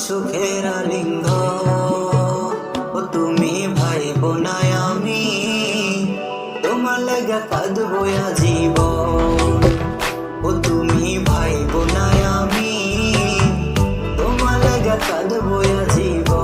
সুখের আলিঙ্গন। ও তুমি ভাইবো না আমি, তোমার লাগা কাঁদবো আজীবন। ও তুমি ভাইবো না আমি, তোমার লাগা কাঁদবো আজীবন।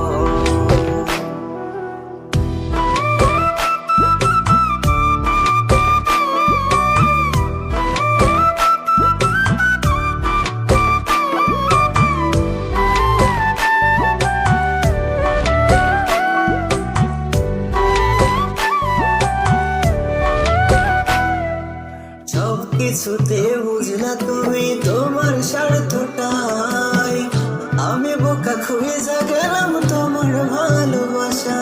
কিছুতে বুঝলা তুমি তোমার স্বার্থটাই, আমি বোকা খুঁজে গেলাম তোমার ভালোবাসা।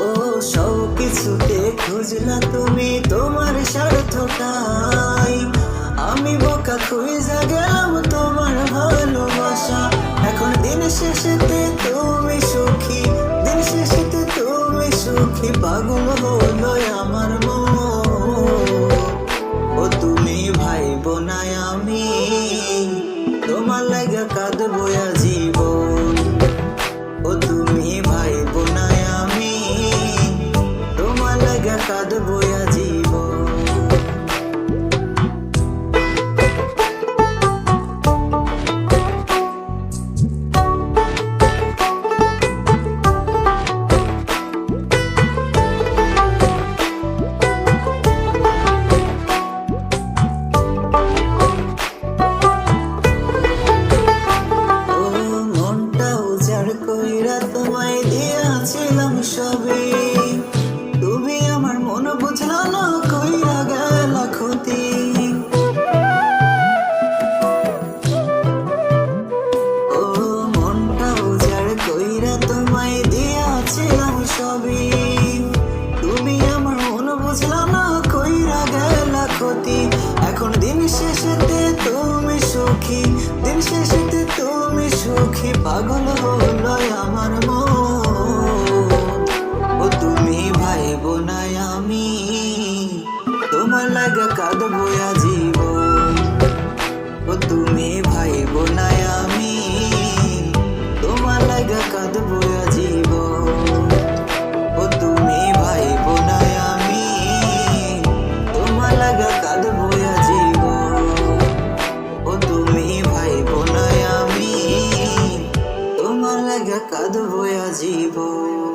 ও সব কিছুতে খুঁজলা তুমি তোমার স্বার্থটাই, আমি বোকা খুঁজে গেলাম তোমার ভালোবাসা। এখন দিন শেষেতে তুমি সুখী, দিন শেষেতে তুমি সুখী, পাগল হলো আমার মন। ও তুমি ভাইবো না আমি, তোমার লাগা কাঁদবো আজীবন। ও তুমি ভাইবো না আমি, তোমার লাগা কাঁদবো আজীবন। কইরা তোমায় দিয়াছিলাম সবে, তুমি আমার মন বুঝলা না, কইরা গেলা ক্ষতি। ও মনটা উজাড় কইরা তোমায় দিয়াছিলাম সবে, তুমি আমার মন বুঝলা না, কইরা গেলা ক্ষতি। এখন দিন শেষেতে তুমি সুখী, দিন শেষেতে তুমি সুখী, পাগল হলো আমার মন। ও তুমি ভাইবো না আমি, তোমার লাগা কাঁদবো আজীবন। ও তুমি ভাইবো না আমি, তোমার লাগা কাঁদবো আজীবন। ও তুমি ভাইবো না আমি, তোমার লাগা কাঁদবো আজীবন। ও তুমি ভাইবো না আমি, তোমার লাগা কাঁদবো আজীবন।